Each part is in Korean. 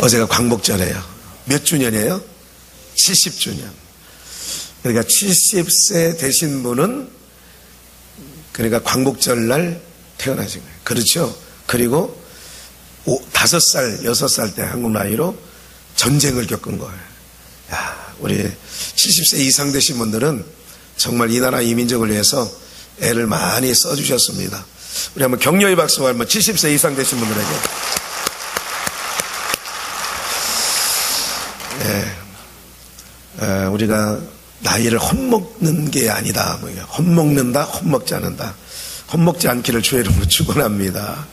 어제가 광복절이에요. 몇 주년이에요? 70주년. 그러니까 70세 되신 분은 그러니까 광복절날 태어나신 거예요. 그렇죠? 그리고 5살, 6살 때 한국 나이로 전쟁을 겪은 거예요. 야, 우리 70세 이상 되신 분들은 정말 이 나라 이 민족을 위해서 애를 많이 써주셨습니다. 우리 한번 격려의 박수와 한번 70세 이상 되신 분들에게. 네. 우리가 나이를 헛먹는 게 아니다. 헛먹는다, 헛먹지 않는다. 헛먹지 않기를 주의 이름으로 축원합니다.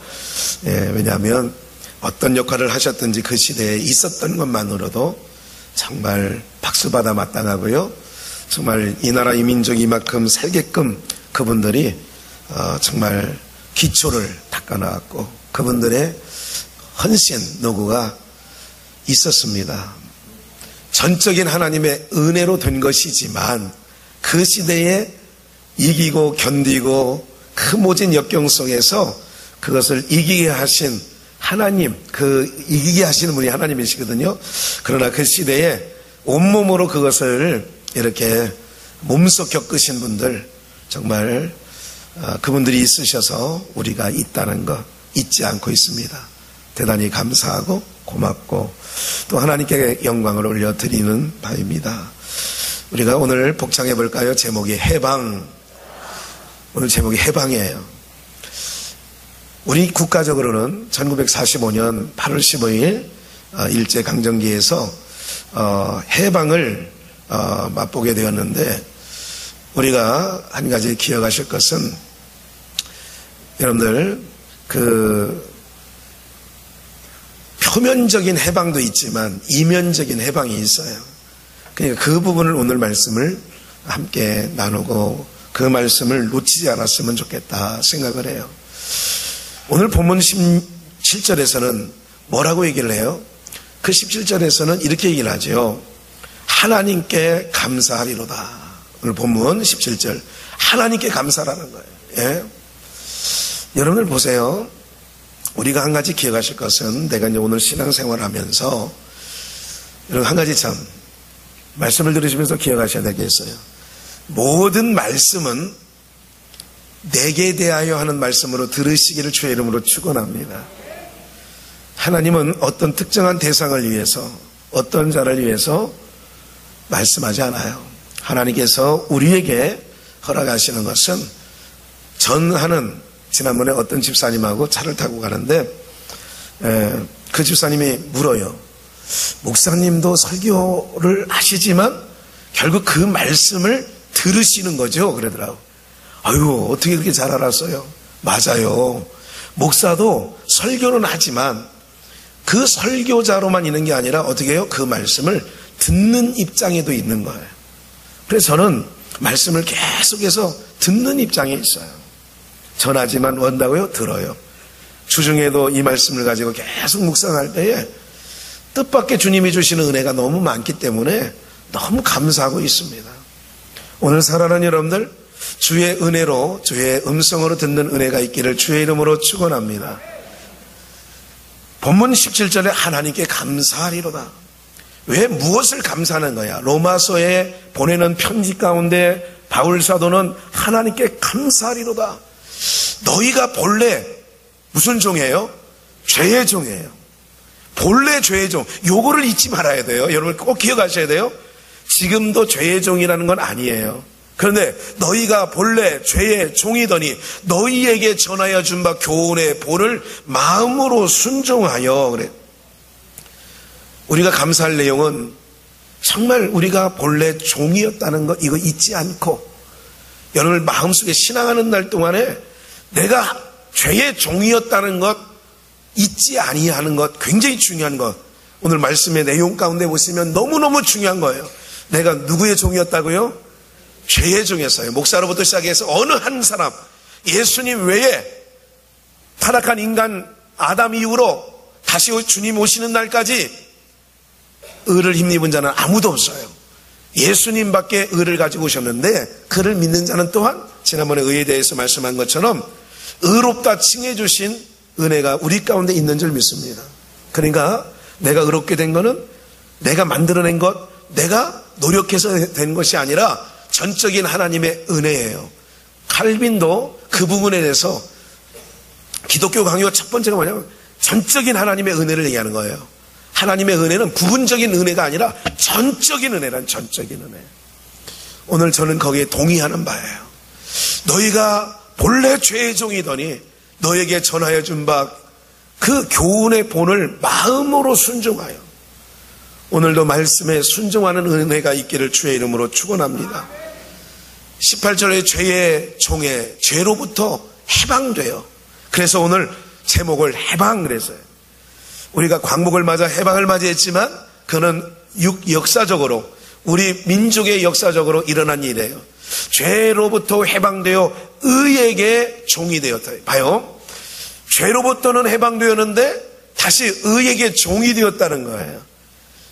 왜냐하면 어떤 역할을 하셨든지 그 시대에 있었던 것만으로도 정말 박수받아 마땅하고요. 정말 이 나라 이 민족이 이만큼 살게끔 그분들이 정말 기초를 닦아나왔고 그분들의 헌신 노고가 있었습니다. 전적인 하나님의 은혜로 된 것이지만 그 시대에 이기고 견디고 그 모진 역경 속에서 그것을 이기게 하신 하나님, 그 이기게 하시는 분이 하나님이시거든요. 그러나 그 시대에 온몸으로 그것을 이렇게 몸소 겪으신 분들 정말 그분들이 있으셔서 우리가 있다는 거 잊지 않고 있습니다. 대단히 감사하고 고맙고 또 하나님께 영광을 올려드리는 바입니다. 우리가 오늘 복창해 볼까요? 제목이 해방. 오늘 제목이 해방이에요. 우리 국가적으로는 1945년 8월 15일 일제강점기에서 해방을 맛보게 되었는데 우리가 한 가지 기억하실 것은 여러분들 표면적인 해방도 있지만 이면적인 해방이 있어요. 그러니까 그 부분을 오늘 말씀을 함께 나누고 그 말씀을 놓치지 않았으면 좋겠다 생각을 해요. 오늘 본문 17절에서는 뭐라고 얘기를 해요? 그 17절에서는 이렇게 얘기를 하죠. 하나님께 감사하리로다. 오늘 본문 17절 하나님께 감사라는 거예요. 예? 여러분들 보세요. 우리가 한 가지 기억하실 것은 내가 이제 오늘 신앙생활 하면서 여러분 한 가지 참 말씀을 들으시면서 기억하셔야 될 게 있어요. 모든 말씀은 내게 대하여 하는 말씀으로 들으시기를 주의 이름으로 축원합니다. 하나님은 어떤 특정한 대상을 위해서 어떤 자를 위해서 말씀하지 않아요. 하나님께서 우리에게 허락하시는 것은 전하는 지난번에 어떤 집사님하고 차를 타고 가는데 그 집사님이 물어요. 목사님도 설교를 하시지만 결국 그 말씀을 들으시는 거죠. 그러더라고. 아유, 어떻게 그렇게 잘 알았어요? 맞아요. 목사도 설교는 하지만 그 설교자로만 있는 게 아니라 어떻게 해요? 그 말씀을 듣는 입장에도 있는 거예요. 그래서 저는 말씀을 계속해서 듣는 입장에 있어요. 전하지만 원다고요? 들어요. 주중에도 이 말씀을 가지고 계속 묵상할 때에 뜻밖의 주님이 주시는 은혜가 너무 많기 때문에 너무 감사하고 있습니다. 오늘 사랑하는 여러분들 주의 은혜로 주의 음성으로 듣는 은혜가 있기를 주의 이름으로 축원합니다. 본문 17절에 하나님께 감사하리로다. 왜 무엇을 감사하는 거야? 로마서에 보내는 편지 가운데 바울 사도는 하나님께 감사하리로다. 너희가 본래 무슨 종이에요? 죄의 종이에요. 본래 죄의 종. 요거를 잊지 말아야 돼요. 여러분 꼭 기억하셔야 돼요. 지금도 죄의 종이라는 건 아니에요. 그런데 너희가 본래 죄의 종이더니 너희에게 전하여 준 바 교훈의 본을 마음으로 순종하여. 그래. 우리가 감사할 내용은 정말 우리가 본래 종이었다는 것 이거 잊지 않고 여러분 마음속에 신앙하는 날 동안에 내가 죄의 종이었다는 것 잊지 아니하는 것 굉장히 중요한 것. 오늘 말씀의 내용 가운데 보시면 너무너무 중요한 거예요. 내가 누구의 종이었다고요? 죄의 종이었어요. 목사로부터 시작해서 어느 한 사람 예수님 외에 타락한 인간 아담 이후로 다시 주님 오시는 날까지 의를 힘입은 자는 아무도 없어요. 예수님밖에 의를 가지고 오셨는데 그를 믿는 자는 또한 지난번에 의에 대해서 말씀한 것처럼 의롭다 칭해 주신 은혜가 우리 가운데 있는 줄 믿습니다. 그러니까 내가 의롭게 된 거는 내가 만들어낸 것, 내가 노력해서 된 것이 아니라 전적인 하나님의 은혜예요. 칼빈도 그 부분에 대해서 기독교 강요 첫 번째가 뭐냐면 전적인 하나님의 은혜를 얘기하는 거예요. 하나님의 은혜는 부분적인 은혜가 아니라 전적인 은혜란 전적인 은혜. 오늘 저는 거기에 동의하는 바예요. 너희가 본래 죄의 종이더니 너에게 전하여 준 바 그 교훈의 본을 마음으로 순종하여 오늘도 말씀에 순종하는 은혜가 있기를 주의 이름으로 축원합니다. 18절에 죄의 종의 죄로부터 해방돼요. 그래서 오늘 제목을 해방 그랬어요. 우리가 광복을 맞아 해방을 맞이했지만 그는 역사적으로 우리 민족의 역사적으로 일어난 일이에요. 죄로부터 해방되어 의에게 종이 되었다. 봐요. 죄로부터는 해방되었는데 다시 의에게 종이 되었다는 거예요.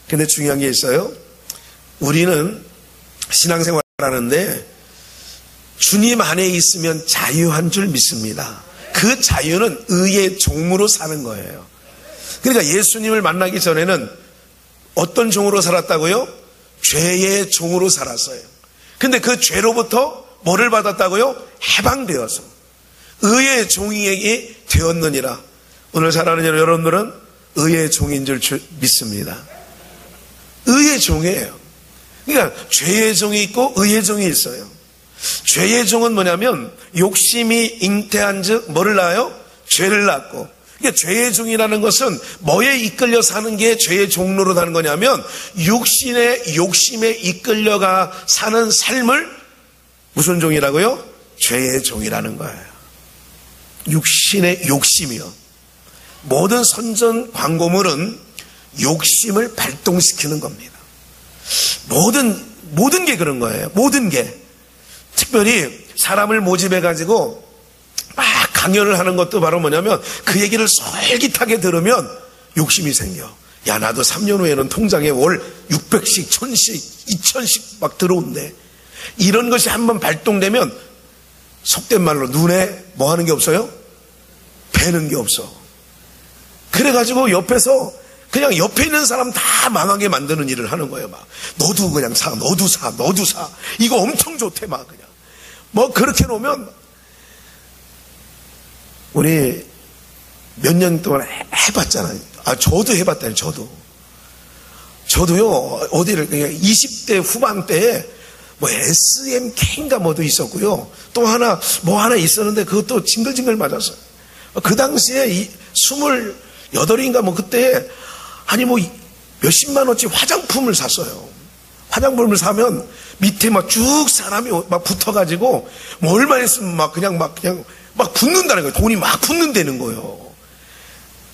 근데 중요한 게 있어요. 우리는 신앙생활 하는데 주님 안에 있으면 자유한 줄 믿습니다. 그 자유는 의의 종으로 사는 거예요. 그러니까 예수님을 만나기 전에는 어떤 종으로 살았다고요? 죄의 종으로 살았어요. 근데 그 죄로부터 뭐를 받았다고요? 해방되어서 의의 종이 되었느니라. 오늘 사랑하는 여러분들은 의의 종인 줄 믿습니다. 의의 종이에요. 그러니까 죄의 종이 있고 의의 종이 있어요. 죄의 종은 뭐냐면 욕심이 잉태한 즉 뭐를 낳아요? 죄를 낳고. 그러니까 죄의 종이라는 것은 뭐에 이끌려 사는 게 죄의 종로로 사는 거냐면 육신의 욕심에 이끌려가 사는 삶을 무슨 종이라고요? 죄의 종이라는 거예요. 육신의 욕심이요. 모든 선전 광고물은 욕심을 발동시키는 겁니다. 모든 게 그런 거예요. 모든 게. 특별히 사람을 모집해가지고 막 강연을 하는 것도 바로 뭐냐면 그 얘기를 솔깃하게 들으면 욕심이 생겨. 야, 나도 3년 후에는 통장에 월 600씩, 1000씩, 2000씩 막 들어온대. 이런 것이 한번 발동되면 속된 말로 눈에 뭐 하는 게 없어요? 배는 게 없어. 그래가지고 옆에서 그냥 옆에 있는 사람 다 망하게 만드는 일을 하는 거예요. 막 너도 그냥 사, 너도 사, 너도 사. 이거 엄청 좋대 막 그냥. 뭐 그렇게 놓으면 우리 몇 년 동안 해봤잖아요. 아 저도 해봤다니 저도요 어디를 그냥 20대 후반 때에 뭐 SMK인가 뭐도 있었고요. 또 하나 뭐 하나 있었는데 그것도 징글징글 맞았어요. 그 당시에 28인가 뭐 그때 아니 뭐 몇십만 원치 화장품을 샀어요. 화장품을 사면 밑에 막 쭉 사람이 막 붙어가지고 뭐 얼마 있으면 막 그냥 붙는다는 거예요. 돈이 막 붙는다는 거예요.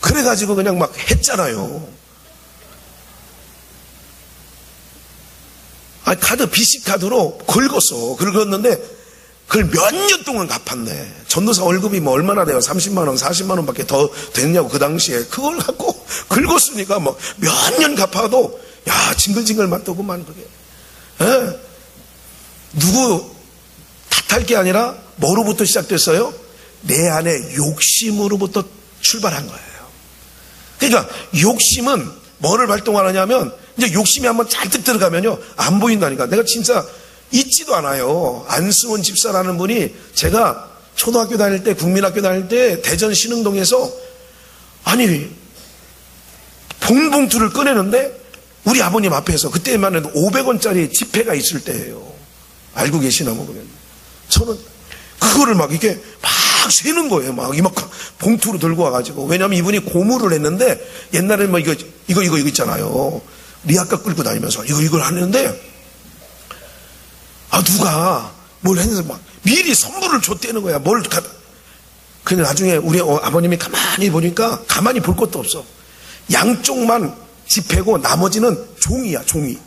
그래가지고 그냥 막 했잖아요. 아 카드 BC 카드로 긁었는데 그걸 몇 년 동안 갚았네. 전도사 월급이 뭐 얼마나 돼요? 30만 원, 40만 원밖에 더 됐냐고 그 당시에. 그걸 갖고 긁었으니까 뭐 몇 년 갚아도 야 징글징글 맞더구만 그게. 에? 누구 탓할 게 아니라 뭐로부터 시작됐어요? 내 안에 욕심으로부터 출발한 거예요. 그러니까 욕심은 뭐를 발동하느냐면 이제 욕심이 한번 잔뜩 들어가면요 안 보인다니까. 내가 진짜 잊지도 않아요. 안승원 집사라는 분이 제가 초등학교 다닐 때 국민학교 다닐 때 대전 신흥동에서 아니 봉봉투를 꺼내는데 우리 아버님 앞에서 그때만 해도 500원짜리 지폐가 있을 때예요. 알고 계시나 모르겠네. 저는 그거를 막 이렇게 막 세는 거예요. 막 이만큼 봉투로 들고 와가지고. 왜냐하면 이분이 고무를 했는데 옛날에 뭐 이거 있잖아요. 리아카 끌고 다니면서 이걸 하는데 누가 뭘 했는데 막 미리 선물을 줬다는 거야. 근데 나중에 우리 아버님이 가만히 보니까 가만히 볼 것도 없어. 양쪽만 지폐고 나머지는 종이야, 종이.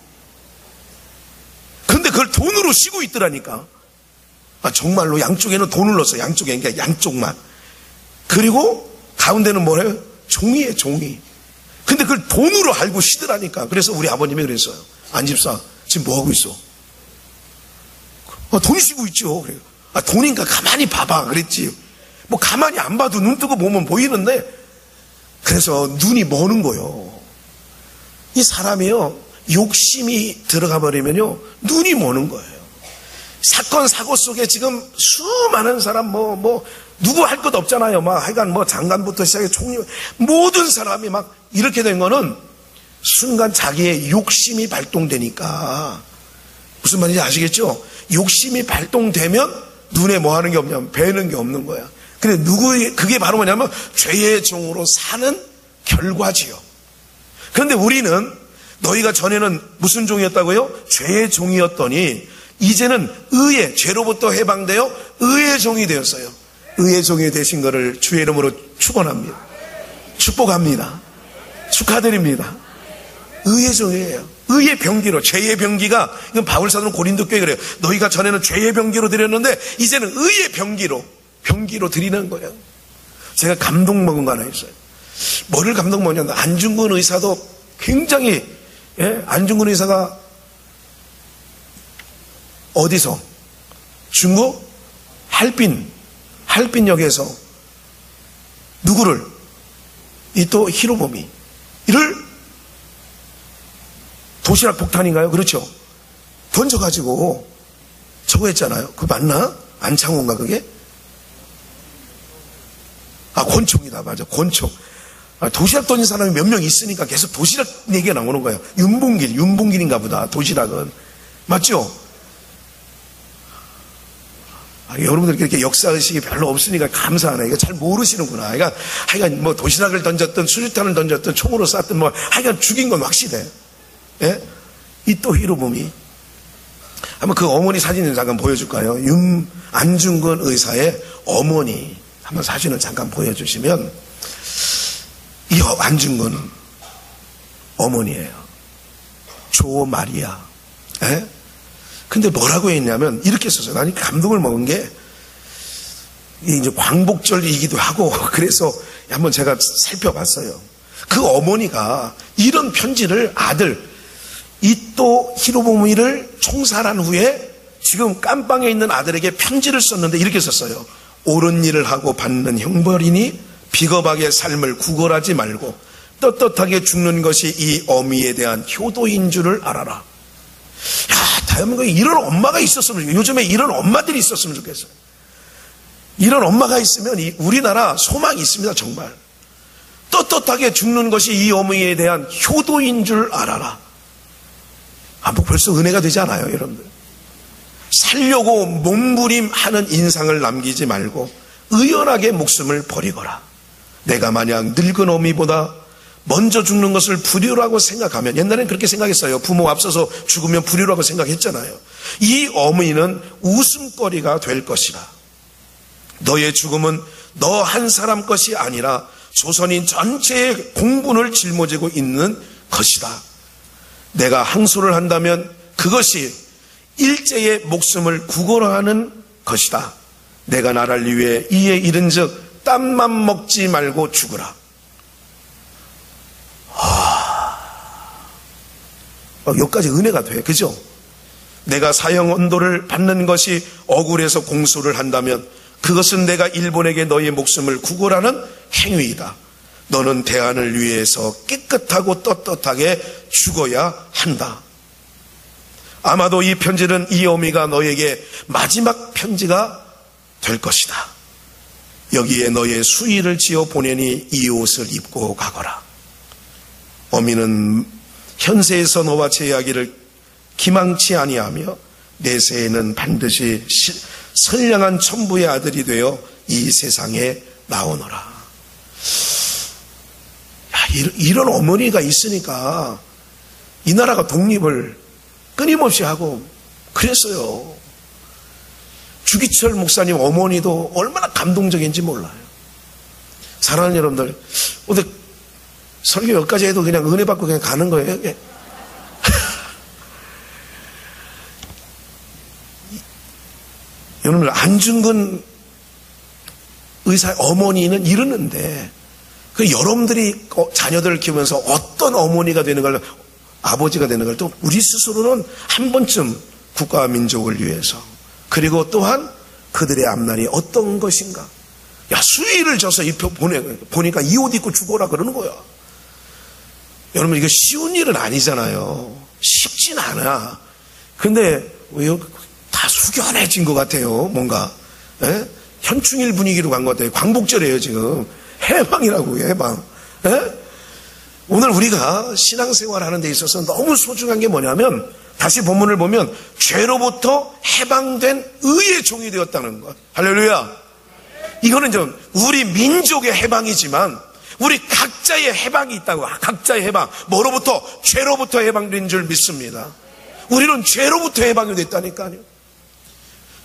근데 그걸 돈으로 쓰고 있더라니까. 정말로 양쪽에는 돈을 넣었어. 양쪽에, 그러니까 양쪽만. 그리고 가운데는 뭐래요? 종이에요, 종이. 근데 그걸 돈으로 알고 쓰더라니까. 그래서 우리 아버님이 그랬어요. 안집사, 지금 뭐 하고 있어? 돈 쓰고 있죠. 그래요. 돈인가 가만히 봐봐. 그랬지. 뭐 가만히 안 봐도 눈 뜨고 보면 보이는데 그래서 눈이 머는 거예요. 이 사람이요, 욕심이 들어가 버리면요, 눈이 모는 거예요. 사건, 사고 속에 지금 수많은 사람, 누구 할 것 없잖아요. 하여간 장관부터 시작해 총리, 모든 사람이 막 이렇게 된 거는 순간 자기의 욕심이 발동되니까. 무슨 말인지 아시겠죠? 욕심이 발동되면 눈에 뭐 하는 게 없냐면 배는 게 없는 거야. 근데 그게 바로 뭐냐면 죄의 종으로 사는 결과지요. 그런데 우리는 너희가 전에는 무슨 종이었다고요? 죄의 종이었더니 이제는 의의, 죄로부터 해방되어 의의 종이 되었어요. 의의 종이 되신 것을 주의 이름으로 축원합니다. 축복합니다. 축하드립니다. 의의 종이에요. 의의 병기로, 죄의 병기가, 이건 바울사도는 고린도 교회에 그래요. 너희가 전에는 죄의 병기로 드렸는데 이제는 의의 병기로 드리는 거예요. 제가 감동 먹은 거 하나 있어요. 뭐를 감동 먹냐면 안중근 의사도 굉장히, 안중근 의사가 어디서? 중국 할빈역에서 누구를? 이 또 히로부미 이를 도시락 폭탄인가요? 그렇죠. 던져가지고 저거 했잖아요. 그거 맞나? 안창호인가 그게? 권총이다. 맞아. 권총. 도시락 던진 사람이 몇 명 있으니까 계속 도시락 얘기가 나오는 거예요. 윤봉길인가 보다. 도시락은. 맞죠? 여러분들 이렇게 역사의식이 별로 없으니까 감사하네. 이거 잘 모르시는구나. 그러니까 하여간 도시락을 던졌든 수류탄을 던졌든 총으로 쐈든 하여간 죽인 건 확실해. 예? 이 또 히로부미. 한번 그 어머니 사진을 잠깐 보여줄까요? 안중근 의사의 어머니 한번 사진을 잠깐 보여주시면 이 안중근 어머니예요. 조마리아. 예? 근데 뭐라고 했냐면 이렇게 썼어요. 나는 감동을 먹은 게 이제 광복절이기도 하고 그래서 한번 제가 살펴봤어요. 그 어머니가 이런 편지를 아들 이또 히로부미를 총살한 후에 지금 깜방에 있는 아들에게 편지를 썼는데 이렇게 썼어요. 옳은 일을 하고 받는 형벌이니 비겁하게 삶을 구걸하지 말고 떳떳하게 죽는 것이 이 어미에 대한 효도인 줄을 알아라. 대한민국에 이런 엄마가 있었으면 좋겠어요. 요즘에 이런 엄마들이 있었으면 좋겠어요. 이런 엄마가 있으면 우리나라 소망이 있습니다. 정말. 떳떳하게 죽는 것이 이 어머니에 대한 효도인 줄 알아라. 벌써 은혜가 되지 않아요, 여러분들? 살려고 몸부림하는 인상을 남기지 말고 의연하게 목숨을 버리거라. 내가 만약 늙은 어미보다 먼저 죽는 것을 불효라고 생각하면, 옛날엔 그렇게 생각했어요. 부모 앞서서 죽으면 불효라고 생각했잖아요. 이 어머니는 웃음거리가 될 것이라. 너의 죽음은 너 한 사람 것이 아니라 조선인 전체의 공분을 짊어지고 있는 것이다. 내가 항소를 한다면 그것이 일제의 목숨을 구걸하는 것이다. 내가 나라를 위해 이에 이른즉 땀만 먹지 말고 죽으라. 여기까지 은혜가 돼. 그죠? 내가 사형 언도를 받는 것이 억울해서 공소를 한다면 그것은 내가 일본에게 너의 목숨을 구걸하는 행위이다. 너는 대안을 위해서 깨끗하고 떳떳하게 죽어야 한다. 아마도 이 편지는 이 어미가 너에게 마지막 편지가 될 것이다. 여기에 너의 수의를 지어 보내니 이 옷을 입고 가거라. 어미는 현세에서 너와 제이하기를 기망치 아니하며 내세에는 반드시 선량한 천부의 아들이 되어 이 세상에 나오너라. 이런 어머니가 있으니까 이 나라가 독립을 끊임없이 하고 그랬어요. 주기철 목사님 어머니도 얼마나 감동적인지 몰라요. 사랑하는 여러분들, 오늘 설교 여기까지 해도 그냥 은혜 받고 그냥 가는 거예요. 여러분들, 안중근 의사의 어머니는 이러는데 여러분들이 자녀들을 키우면서 어떤 어머니가 되는 걸, 아버지가 되는 걸 또 우리 스스로는 한 번쯤 국가와 민족을 위해서, 그리고 또한 그들의 앞날이 어떤 것인가. 수의를 져서 보니까 이 옷 입고 죽어라 그러는 거야. 여러분, 이거 쉬운 일은 아니잖아요. 쉽진 않아. 근데 왜 다 숙연해진 것 같아요, 뭔가. 예? 현충일 분위기로 간 것 같아요. 광복절이에요, 지금. 해방이라고, 해방. 예? 오늘 우리가 신앙생활 하는 데 있어서 너무 소중한 게 뭐냐면, 다시 본문을 보면 죄로부터 해방된 의의 종이 되었다는 것. 할렐루야. 이거는 좀 우리 민족의 해방이지만 우리 각자의 해방이 있다고. 각자의 해방. 뭐로부터? 죄로부터 해방된 줄 믿습니다. 우리는 죄로부터 해방이 됐다니까요.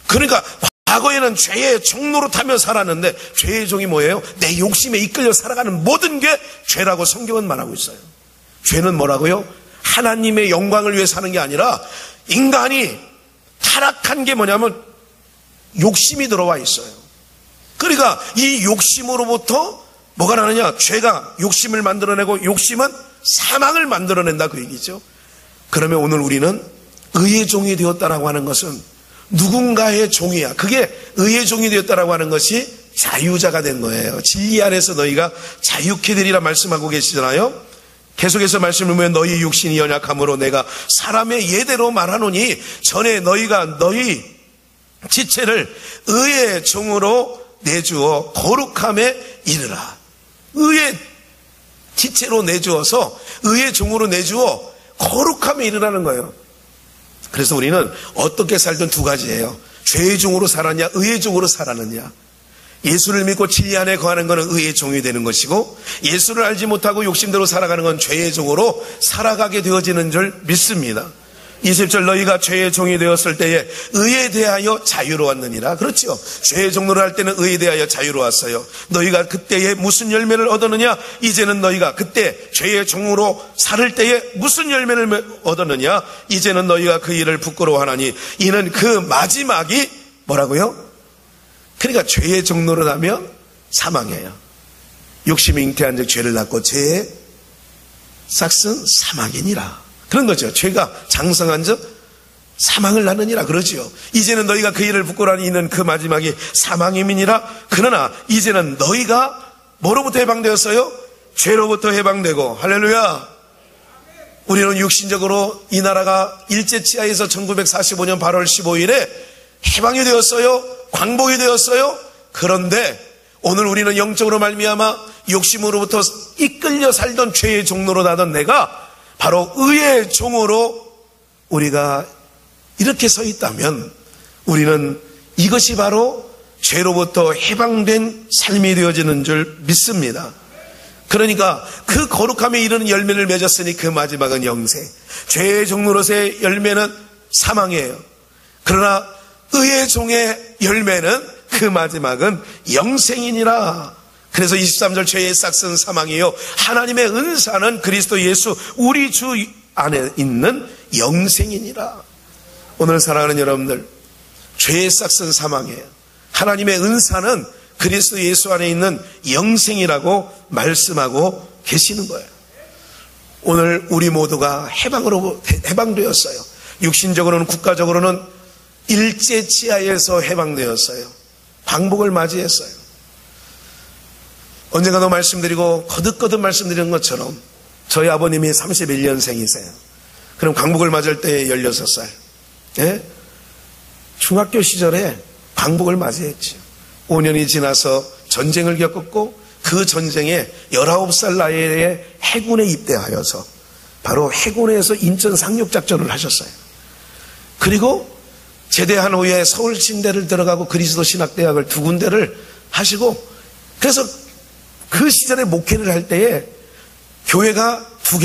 그러니까 과거에는 죄의 종로로 타며 살았는데, 죄의 종이 뭐예요? 내 욕심에 이끌려 살아가는 모든 게 죄라고 성경은 말하고 있어요. 죄는 뭐라고요? 하나님의 영광을 위해 사는 게 아니라 인간이 타락한 게 뭐냐면 욕심이 들어와 있어요. 그러니까 이 욕심으로부터 뭐가 나느냐? 죄가 욕심을 만들어내고 욕심은 사망을 만들어낸다, 그 얘기죠. 그러면 오늘 우리는 의의 종이 되었다라고 하는 것은 누군가의 종이야. 그게 의의 종이 되었다라고 하는 것이 자유자가 된 거예요. 진리 안에서 너희가 자유케 되리라 말씀하고 계시잖아요. 계속해서 말씀을 보면 너희 육신이 연약함으로 내가 사람의 예대로 말하노니 전에 너희가 너희 지체를 의의 종으로 내주어 거룩함에 이르라. 의의 지체로 내주어서 의의 종으로 내주어 거룩함에 이르라는 거예요. 그래서 우리는 어떻게 살든 두 가지예요. 죄의 종으로 살았냐, 의의 종으로 살았느냐. 예수를 믿고 진리 안에 거하는 것은 의의 종이 되는 것이고, 예수를 알지 못하고 욕심대로 살아가는 건 죄의 종으로 살아가게 되어지는 줄 믿습니다. 20절 너희가 죄의 종이 되었을 때에 의에 대하여 자유로웠느니라. 그렇죠. 죄의 종로를 할 때는 의에 대하여 자유로웠어요. 너희가 그때에 무슨 열매를 얻었느냐? 이제는 너희가 그때 죄의 종으로 살을 때에 무슨 열매를 얻었느냐? 이제는 너희가 그 일을 부끄러워하나니 이는 그 마지막이 뭐라고요? 그러니까 죄의 종로를 하면 사망이에요. 욕심이 잉태한 즉 죄를 낳고 죄의 싹은 사망이니라. 그런 거죠. 죄가 장성한 즉 사망을 낳느니라 그러지요. 이제는 너희가 그 일을 부끄러워하니 이는 그 마지막이 사망임이니라. 그러나 이제는 너희가 뭐로부터 해방되었어요? 죄로부터 해방되고. 할렐루야. 우리는 육신적으로 이 나라가 일제치하에서 1945년 8월 15일에 해방이 되었어요. 광복이 되었어요. 그런데 오늘 우리는 영적으로 말미암아 욕심으로부터 이끌려 살던 죄의 종로로 나던 내가 바로 의의 종으로 우리가 이렇게 서 있다면 우리는 이것이 바로 죄로부터 해방된 삶이 되어지는 줄 믿습니다. 그러니까 그 거룩함에 이르는 열매를 맺었으니 그 마지막은 영생. 죄의 종로로서의 열매는 사망이에요. 그러나 의의 종의 열매는 그 마지막은 영생이니라. 그래서 23절 죄의 싹은 사망이요 하나님의 은사는 그리스도 예수 우리 주 안에 있는 영생이니라. 오늘 사랑하는 여러분들, 죄의 싹은 사망이에요. 하나님의 은사는 그리스도 예수 안에 있는 영생이라고 말씀하고 계시는 거예요. 오늘 우리 모두가 해방되었어요. 육신적으로는, 국가적으로는 일제치하에서 해방되었어요. 광복을 맞이했어요. 언젠가도 말씀드리고 거듭거듭 말씀드리는 것처럼 저희 아버님이 31년생이세요. 그럼 광복을 맞을 때 16살. 예? 중학교 시절에 광복을 맞이했죠. 5년이 지나서 전쟁을 겪었고 그 전쟁에 19살 나이에 해군에 입대하여서 바로 해군에서 인천 상륙작전을 하셨어요. 그리고 제대한 후에 서울신대를 들어가고 그리스도 신학대학을 2군데를 하시고, 그래서 그 시절에 목회를 할 때에 교회가 2개,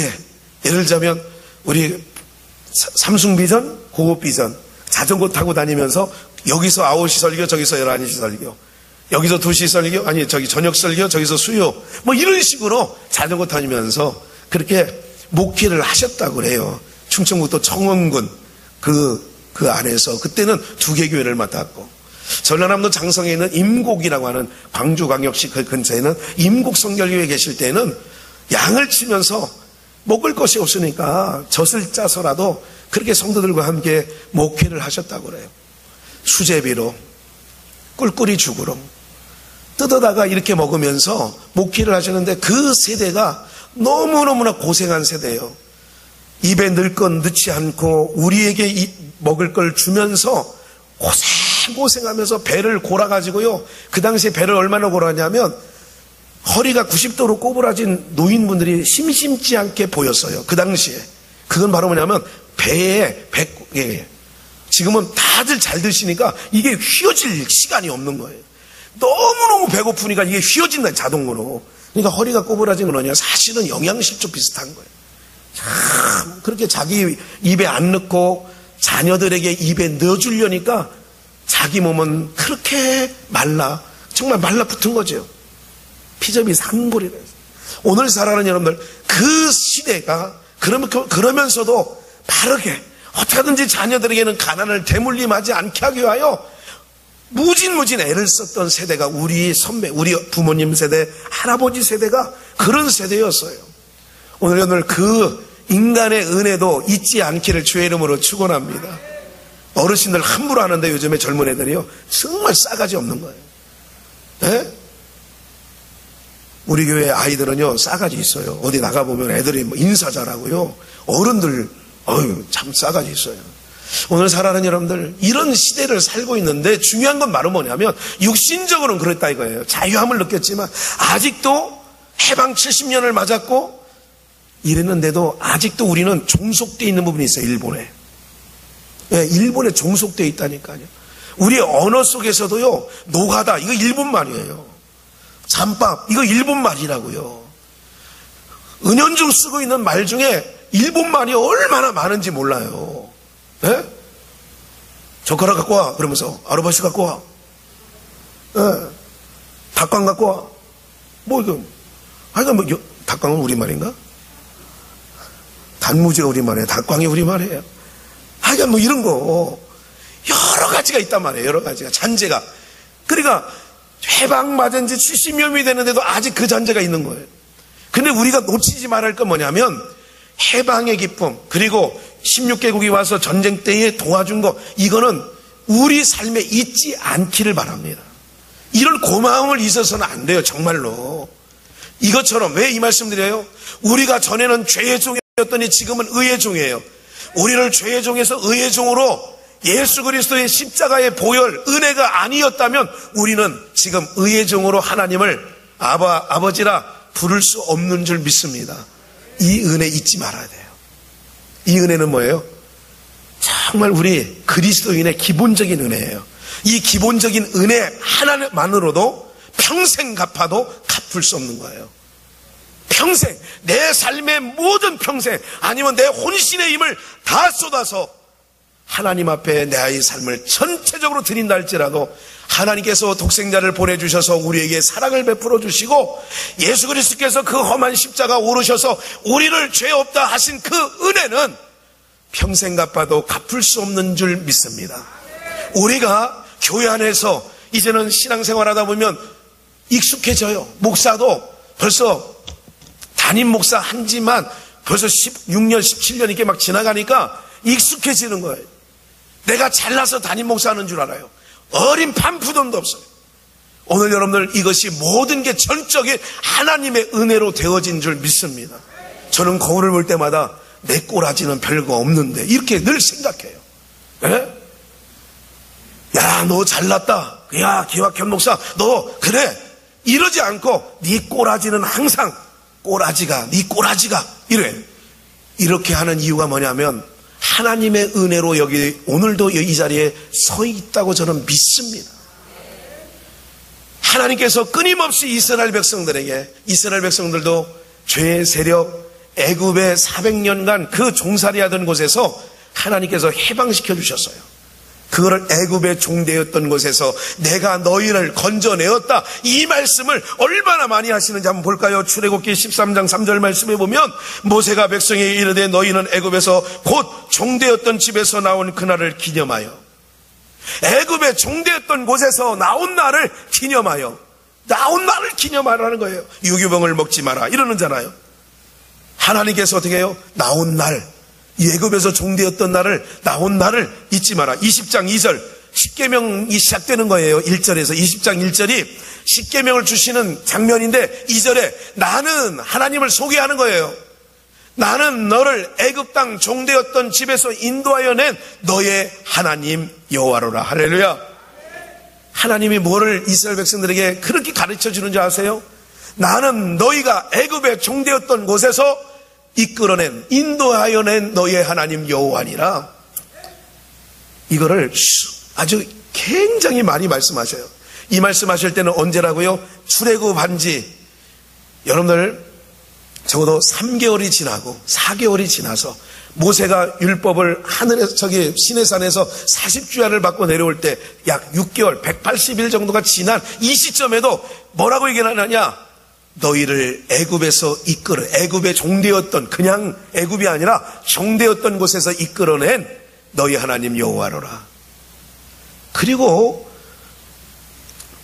예를 들자면 우리 삼숭비전, 고급비전 자전거 타고 다니면서 여기서 9시 설교, 저기서 11시 설교, 여기서 2시 설교, 아니 저기 저녁 설교, 저기서 수요, 뭐 이런 식으로 자전거 다니면서 그렇게 목회를 하셨다고 그래요. 충청북도 청원군 그 안에서 그때는 2개 교회를 맡았고, 전라남도 장성에 있는 임곡이라고 하는 광주광역시 그 근처에는 임곡 성결교회에 계실 때는 양을 치면서 먹을 것이 없으니까 젖을 짜서라도 그렇게 성도들과 함께 목회를 하셨다고 그래요. 수제비로 꿀꿀이 죽으로 뜯어다가 이렇게 먹으면서 목회를 하셨는데 그 세대가 너무너무나 고생한 세대예요. 입에 넣을 건 넣지 않고 우리에게 먹을 걸 주면서 고생하면서 배를 골아가지고요. 그 당시에 배를 얼마나 골았냐면 허리가 90도로 꼬부라진 노인분들이 심심치 않게 보였어요. 그 당시에. 그건 바로 뭐냐면 배에 지금은 다들 잘 드시니까 이게 휘어질 시간이 없는 거예요. 너무너무 배고프니까 이게 휘어진다, 자동으로. 그러니까 허리가 꼬부라진 건 뭐냐, 사실은 영양실조 비슷한 거예요. 참 그렇게 자기 입에 안 넣고 자녀들에게 입에 넣어주려니까 자기 몸은 그렇게 정말 말라붙은 거죠. 피점이 산골이라 해서. 오늘 살아가는 여러분들, 그 시대가 그러면서도 바르게 어떻게든지 자녀들에게는 가난을 대물림하지 않게 하기 위하여 무진무진 애를 썼던 세대가 우리 부모님 세대, 할아버지 세대가 그런 세대였어요. 오늘 그 인간의 은혜도 잊지 않기를 주의 이름으로 축원합니다. 어르신들 함부로 하는데 요즘에 젊은 애들이요, 정말 싸가지 없는 거예요. 네? 우리 교회 아이들은요, 싸가지 있어요. 어디 나가보면 애들이 인사 잘하고요, 어른들 참 싸가지 있어요. 오늘 살아가는 여러분들, 이런 시대를 살고 있는데 중요한 건 바로 뭐냐면 육신적으로는 그랬다 이거예요. 자유함을 느꼈지만 아직도 해방 70년을 맞았고 이랬는데도 아직도 우리는 종속되어 있는 부분이 있어요. 일본에. 네, 일본에 종속되어 있다니까요. 우리의 언어 속에서도요, 노가다, 이거 일본 말이에요. 잠밥, 이거 일본 말이라고요. 은연중 쓰고 있는 말 중에 일본 말이 얼마나 많은지 몰라요. 네? 젓가락 갖고 와. 그러면서 아르바이트 갖고 와. 네. 닭광 갖고 와. 닭광은 우리말인가? 단무지가 우리말이에요. 닭광이 우리말이에요. 하여간 이런 거 여러 가지가 있단 말이에요. 여러 가지가, 잔재가. 그러니까 해방맞은 지 70년이 되는데도 아직 그 잔재가 있는 거예요. 근데 우리가 놓치지 말할 건 뭐냐면 해방의 기쁨, 그리고 16개국이 와서 전쟁 때에 도와준 거, 이거는 우리 삶에 잊지 않기를 바랍니다. 이런 고마움을 잊어서는 안 돼요. 정말로. 이것처럼, 왜 이 말씀 드려요? 우리가 전에는 죄의 종이었더니 지금은 의의 종이에요. 우리를 죄의 종에서 의의 종으로 예수 그리스도의 십자가의 보혈, 은혜가 아니었다면 우리는 지금 의의 종으로 하나님을 아버지라 부를 수 없는 줄 믿습니다. 이 은혜 잊지 말아야 돼요. 이 은혜는 뭐예요? 정말 우리 그리스도인의 기본적인 은혜예요. 이 기본적인 은혜 하나만으로도 평생 갚아도 갚을 수 없는 거예요. 평생, 내 삶의 모든 평생, 아니면 내 혼신의 힘을 다 쏟아서 하나님 앞에 내 아이의 삶을 전체적으로 드린다 할지라도 하나님께서 독생자를 보내주셔서 우리에게 사랑을 베풀어 주시고 예수 그리스도께서 그 험한 십자가 오르셔서 우리를 죄 없다 하신 그 은혜는 평생 갚아도 갚을 수 없는 줄 믿습니다. 우리가 교회 안에서 이제는 신앙생활 하다 보면 익숙해져요. 목사도 벌써 담임 목사 한지만 벌써 16년, 17년 이렇게 막 지나가니까 익숙해지는 거예요. 내가 잘나서 담임 목사 하는 줄 알아요. 어린 반푸덤도 없어요. 오늘 여러분들, 이것이 모든 게 전적인 하나님의 은혜로 되어진 줄 믿습니다. 저는 거울을 볼 때마다 내 꼬라지는 별거 없는데 이렇게 늘 생각해요. 네? 야, 너 잘났다. 야, 기확현 목사, 너 그래. 이러지 않고 네 꼬라지는 항상 네 꼬라지가 이래. 이렇게 하는 이유가 뭐냐면 하나님의 은혜로 여기 오늘도 이 자리에 서 있다고 저는 믿습니다. 하나님께서 끊임없이 이스라엘 백성들도 죄의 세력, 애굽의 400년간 그 종살이하던 곳에서 하나님께서 해방시켜 주셨어요. 그거를 애굽의 종되었던 곳에서 내가 너희를 건져내었다, 이 말씀을 얼마나 많이 하시는지 한번 볼까요? 출애굽기 13장 3절 말씀에 보면 모세가 백성에게 이르되 너희는 애굽에서 곧 종되었던 집에서 나온 그날을 기념하여, 애굽의 종되었던 곳에서 나온 날을 기념하여, 나온 날을 기념하라는 거예요. 유기병을 먹지 마라 이러는잖아요. 하나님께서 어떻게 해요? 나온 날, 이 애굽에서 종되었던 날을, 나온 날을 잊지 마라. 20장 2절 십계명이 시작되는 거예요. 1절에서 20장 1절이 십계명을 주시는 장면인데 2절에 나는 하나님을 소개하는 거예요. 나는 너를 애굽 땅 종되었던 집에서 인도하여 낸 너의 하나님 여호와로라. 할렐루야. 하나님이 뭐를 이스라엘 백성들에게 그렇게 가르쳐 주는 줄 아세요? 나는 너희가 애굽의 종되었던 곳에서 이끌어낸 인도하여 낸 너의 하나님 여호와니라. 이거를 아주 굉장히 많이 말씀하셔요. 이 말씀하실 때는 언제라고요? 출애굽한 지 여러분들 적어도 3개월이 지나고 4개월이 지나서 모세가 율법을 하늘에서 저기 시내산에서 40주야를 받고 내려올 때 약 6개월 180일 정도가 지난 이 시점에도 뭐라고 얘기하느냐? 너희를 애굽에서 이끌어 애굽의 종되었던 그냥 애굽이 아니라 종되었던 곳에서 이끌어낸 너희 하나님 여호와로라. 그리고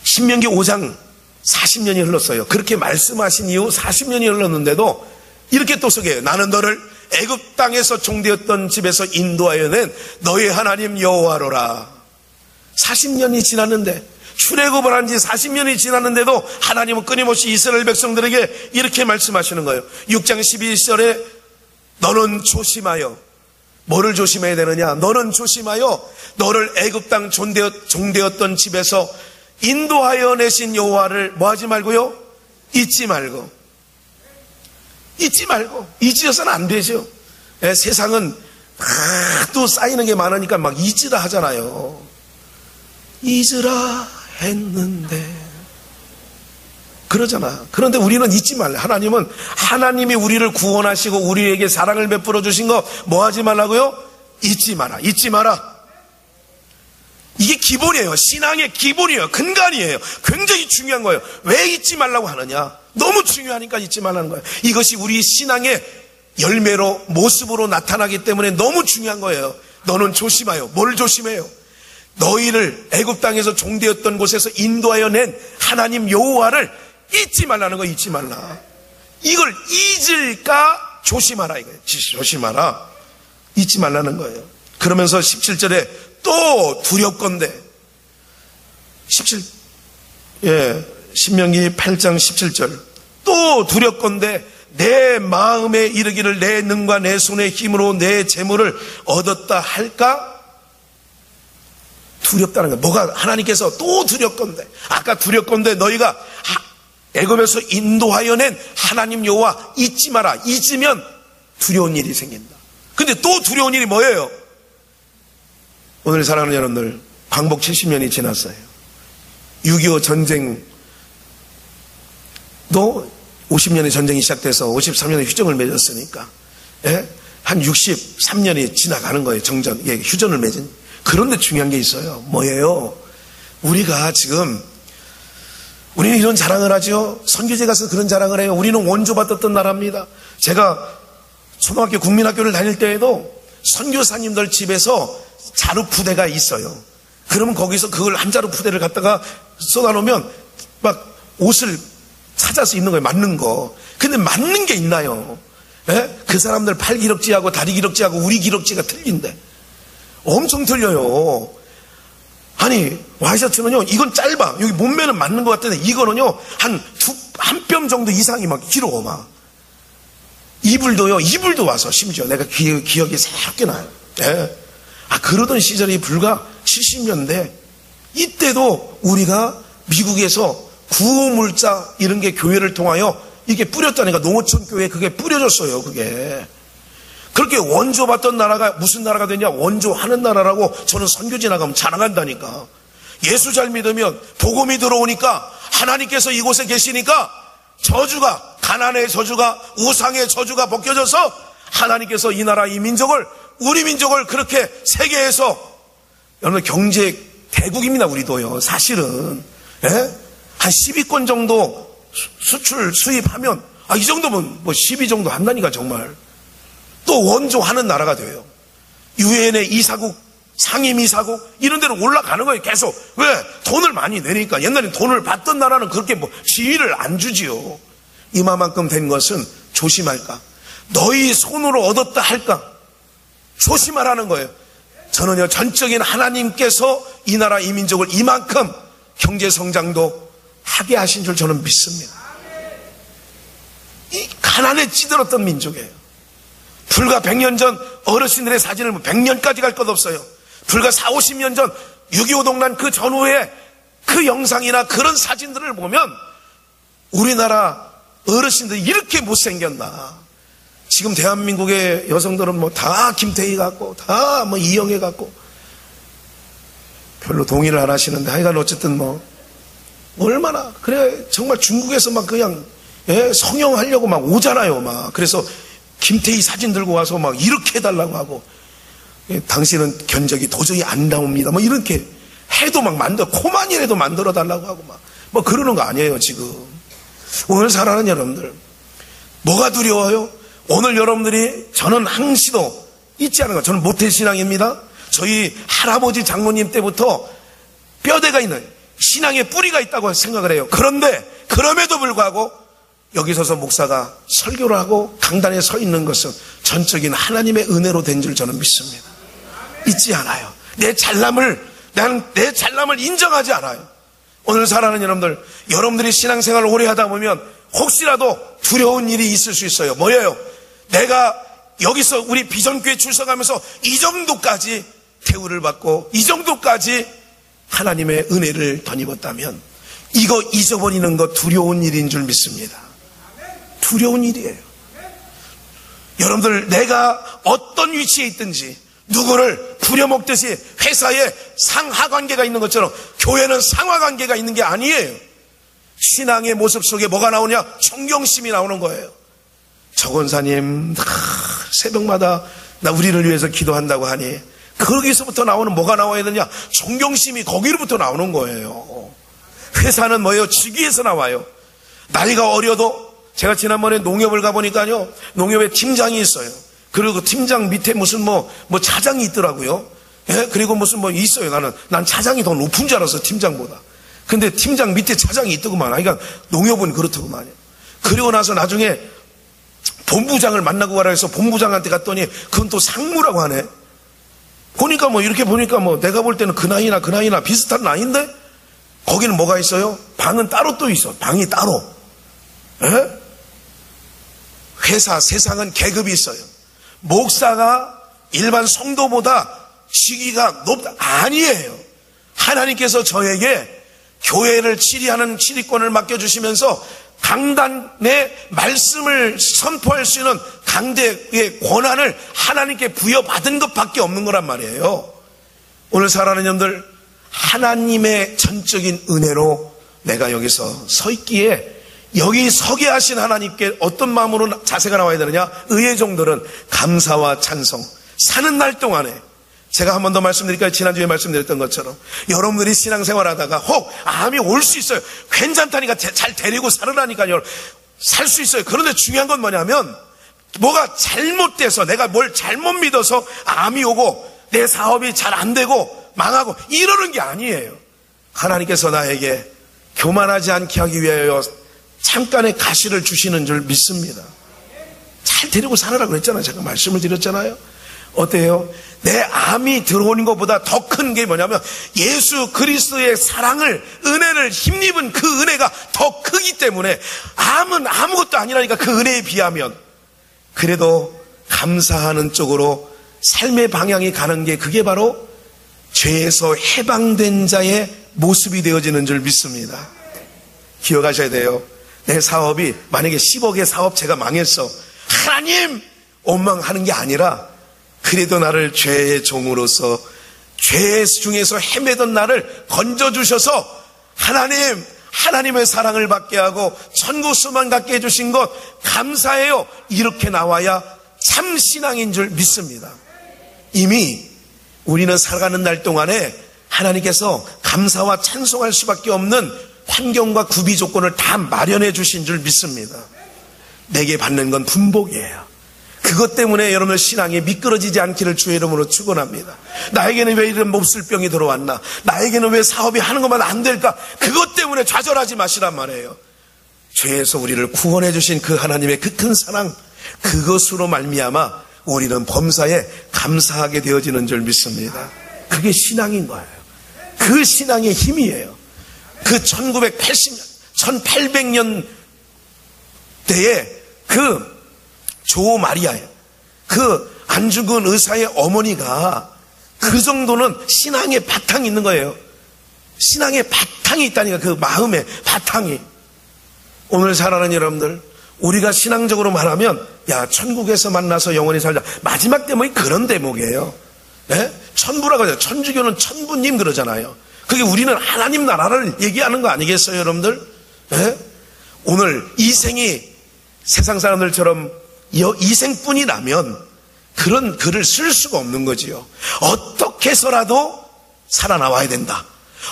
신명기 5장 40년이 흘렀어요. 그렇게 말씀하신 이후 40년이 흘렀는데도 이렇게 또 소개해요. 나는 너를 애굽 땅에서 종되었던 집에서 인도하여 낸 너희 하나님 여호와로라. 40년이 지났는데 출애굽을 한 지 40년이 지났는데도 하나님은 끊임없이 이스라엘 백성들에게 이렇게 말씀하시는 거예요. 6장 12절에 너는 조심하여 뭐를 조심해야 되느냐? 너는 조심하여 너를 애굽 땅 종되었던 집에서 인도하여 내신 여호와를 뭐하지 말고요? 잊지 말고. 잊으셔서는 안 되죠. 세상은 또 쌓이는 게 많으니까 막 잊으라 하잖아요. 잊으라 했는데 그러잖아. 그런데 우리는 잊지 말라. 하나님은 하나님이 우리를 구원하시고 우리에게 사랑을 베풀어 주신 거 뭐 하지 말라고요? 잊지 마라. 이게 기본이에요. 신앙의 기본이에요. 근간이에요. 굉장히 중요한 거예요. 왜 잊지 말라고 하느냐? 너무 중요하니까 잊지 말라는 거예요. 이것이 우리 신앙의 열매로 모습으로 나타나기 때문에 너무 중요한 거예요. 너는 조심하여. 뭘 조심해요? 너희를 애굽 땅에서 종되었던 곳에서 인도하여 낸 하나님 여호와를 잊지 말라는 거. 잊지 말라. 이걸 잊을까 조심하라 이거예요. 조심하라. 잊지 말라는 거예요. 그러면서 17절에 또 두렵건대 신명기 8장 17절 또 두렵건대 내 마음에 이르기를 내 능과 내 손의 힘으로 내 재물을 얻었다 할까? 두렵다는 거예요. 뭐가 하나님께서 또 두렵건대 아까 두렵건대 너희가 애굽에서 인도하여 낸 하나님 여호와 잊지 마라. 잊으면 두려운 일이 생긴다. 근데 또 두려운 일이 뭐예요? 오늘 사랑하는 여러분들 광복 70년이 지났어요. 6.25 전쟁도 50년의 전쟁이 시작돼서 53년에 휴전을 맺었으니까 한 63년이 지나가는 거예요. 휴전을 맺은. 그런데 중요한 게 있어요. 뭐예요? 우리가 지금 우리는 이런 자랑을 하죠. 선교제 가서 그런 자랑을 해요. 우리는 원조받았던 나라입니다. 제가 초등학교 국민학교를 다닐 때에도 선교사님들 집에서 자루 푸대가 있어요. 그러면 거기서 그걸 한 자루 푸대를 갖다가 쏟아놓으면 막 옷을 찾아서 입는 거예요. 맞는 거. 근데 맞는 게 있나요? 그 사람들 팔 기럭지하고 다리 기럭지하고 우리 기럭지가 틀린데 엄청 틀려요. 아니 와이셔츠는요 이건 짧아. 여기 몸매는 맞는 것 같은데 이거는요 한 뼘 정도 이상이 막 길어. 막 이불도 와서 심지어 내가 기억이 새롭게 나요. 그러던 시절이 불과 70년대 이때도 우리가 미국에서 구호물자 이런 게 교회를 통하여 이게 뿌렸다니까. 농어촌 교회에 그게 뿌려졌어요. 그게 그렇게 원조받던 나라가 무슨 나라가 되냐? 원조하는 나라라고 저는 선교지 나가면 자랑한다니까. 예수 잘 믿으면 복음이 들어오니까 하나님께서 이곳에 계시니까 저주가 가난의 저주가 우상의 저주가 벗겨져서 하나님께서 이 나라 이 민족을 우리 민족을 그렇게 세계에서 여러분 경제 대국입니다. 우리도요. 사실은 한 10위권 정도 수출 수입하면 이 정도면 뭐 10위 정도 한다니까. 정말 또 원조하는 나라가 돼요. 유엔의 이사국 상임이사국 이런 데로 올라가는 거예요. 계속. 왜? 돈을 많이 내니까. 옛날에 돈을 받던 나라는 그렇게 뭐 지위를 안 주지요. 이마만큼 된 것은 조심할까? 너희 손으로 얻었다 할까? 조심하라는 거예요. 저는요 전적인 하나님께서 이 나라 이 민족을 이만큼 경제 성장도 하게 하신 줄 저는 믿습니다. 이 가난에 찌들었던 민족이에요. 불과 100년 전 어르신들의 사진을 100년까지 갈 것 없어요. 불과 40, 50년 전 6.25 동란 그 전후에 그 영상이나 그런 사진들을 보면 우리나라 어르신들이 이렇게 못생겼나. 지금 대한민국의 여성들은 뭐 다 김태희 같고 다 뭐 이영애 같고 별로 동의를 안 하시는데 하여간 어쨌든 뭐 얼마나 그래 정말 중국에서 막 그냥 성형하려고 막 오잖아요. 막 그래서 김태희 사진 들고 와서 막 이렇게 해달라고 하고 당신은 견적이 도저히 안 나옵니다. 뭐 이렇게 해도 막 코만이라도 만들어 달라고 하고 막 뭐 그러는 거 아니에요. 지금 오늘 살아가는 여러분들 뭐가 두려워요? 오늘 여러분들이 저는 항시도 잊지 않은 거 저는 모태신앙입니다. 저희 할아버지 장모님 때부터 뼈대가 있는 신앙의 뿌리가 있다고 생각을 해요. 그런데 그럼에도 불구하고 여기 서서 목사가 설교를 하고 강단에 서 있는 것은 전적인 하나님의 은혜로 된 줄 저는 믿습니다. 잊지 않아요. 내 잘남을 인정하지 않아요. 오늘 살아가는 여러분들이 신앙생활을 오래 하다 보면 혹시라도 두려운 일이 있을 수 있어요. 뭐예요? 내가 여기서 우리 비전교회 출석하면서 이 정도까지 대우를 받고 이 정도까지 하나님의 은혜를 덧입었다면 이거 잊어버리는 거 두려운 일인 줄 믿습니다. 두려운 일이에요. 여러분들 내가 어떤 위치에 있든지 누구를 부려먹듯이 회사에 상하관계가 있는 것처럼 교회는 상하관계가 있는 게 아니에요. 신앙의 모습 속에 뭐가 나오냐? 존경심이 나오는 거예요. 정원사님 새벽마다 나 우리를 위해서 기도한다고 하니 거기서부터 나오는 뭐가 나와야 되냐? 존경심이 거기로부터 나오는 거예요. 회사는 뭐예요? 직위에서 나와요. 나이가 어려도 제가 지난번에 농협을 가보니까요, 농협에 팀장이 있어요. 그리고 그 팀장 밑에 무슨 뭐 차장이 있더라고요. 예? 그리고 무슨 뭐 있어요. 난 차장이 더 높은 줄 알았어, 팀장보다. 근데 팀장 밑에 차장이 있더구만. 그러니까 농협은 그렇더구만요. 그리고 나서 나중에 본부장을 만나고 가라 해서 본부장한테 갔더니 그건 또 상무라고 하네. 보니까 뭐 이렇게 보니까 뭐 내가 볼 때는 그 나이나 비슷한 나이인데 거기는 뭐가 있어요? 방은 따로 또 있어. 방이 따로. 예? 회사 세상은 계급이 있어요. 목사가 일반 성도보다 직위가 높다. 아니에요. 하나님께서 저에게 교회를 치리하는 치리권을 맡겨주시면서 강단의 말씀을 선포할 수 있는 강대의 권한을 하나님께 부여받은 것밖에 없는 거란 말이에요. 오늘 살아가는 여러분들 하나님의 전적인 은혜로 내가 여기서 서 있기에 여기 서게 하신 하나님께 어떤 마음으로 자세가 나와야 되느냐? 의의 종들은 감사와 찬송. 사는 날 동안에 제가 한 번 더 말씀드릴까요? 지난주에 말씀드렸던 것처럼 여러분들이 신앙생활하다가 혹 암이 올 수 있어요. 괜찮다니까 잘 데리고 살으라니까요. 살 수 있어요. 그런데 중요한 건 뭐냐면 뭐가 잘못돼서 내가 뭘 잘못 믿어서 암이 오고 내 사업이 잘 안 되고 망하고 이러는 게 아니에요. 하나님께서 나에게 교만하지 않게 하기 위하여 잠깐의 가시를 주시는 줄 믿습니다. 잘 데리고 살아라고 그랬잖아요. 제가 말씀을 드렸잖아요. 어때요? 내 암이 들어오는 것보다 더 큰 게 뭐냐면 예수 그리스도의 사랑을, 은혜를 힘입은 그 은혜가 더 크기 때문에 암은 아무것도 아니라니까 그 은혜에 비하면. 그래도 감사하는 쪽으로 삶의 방향이 가는 게 그게 바로 죄에서 해방된 자의 모습이 되어지는 줄 믿습니다. 기억하셔야 돼요. 내 사업이 만약에 10억의 사업 제가 망했어. 하나님! 원망하는 게 아니라 그래도 나를 죄의 종으로서 죄 중에서 헤매던 나를 건져주셔서 하나님의 사랑을 받게 하고 천국 소망 갖게 해주신 것 감사해요. 이렇게 나와야 참 신앙인 줄 믿습니다. 이미 우리는 살아가는 날 동안에 하나님께서 감사와 찬송할 수밖에 없는 환경과 구비 조건을 다 마련해 주신 줄 믿습니다. 내게 받는 건 분복이에요. 그것 때문에 여러분의 신앙이 미끄러지지 않기를 주의 이름으로 축원합니다. 나에게는 왜 이런 몹쓸병이 들어왔나? 나에게는 왜 사업이 하는 것만 안 될까? 그것 때문에 좌절하지 마시란 말이에요. 죄에서 우리를 구원해 주신 그 하나님의 그 큰 사랑, 그것으로 말미암아 우리는 범사에 감사하게 되어지는 줄 믿습니다. 그게 신앙인 거예요. 그 신앙의 힘이에요. 그 1980년 1800년 대에 그 조 마리아예요. 그 안중근 의사의 어머니가 그 정도는 신앙의 바탕이 있는 거예요. 신앙의 바탕이 있다니까, 그 마음의 바탕이. 오늘 살아가는 여러분들, 우리가 신앙적으로 말하면 야, 천국에서 만나서 영원히 살자. 마지막 대목이 그런 대목이에요. 예? 천부라고 하죠. 천주교는 천부님 그러잖아요. 그게 우리는 하나님 나라를 얘기하는 거 아니겠어요, 여러분들? 예? 오늘 이 생이 세상 사람들처럼 이생뿐이라면 그런 글을 쓸 수가 없는 거지요. 어떻게 해서라도 살아나와야 된다.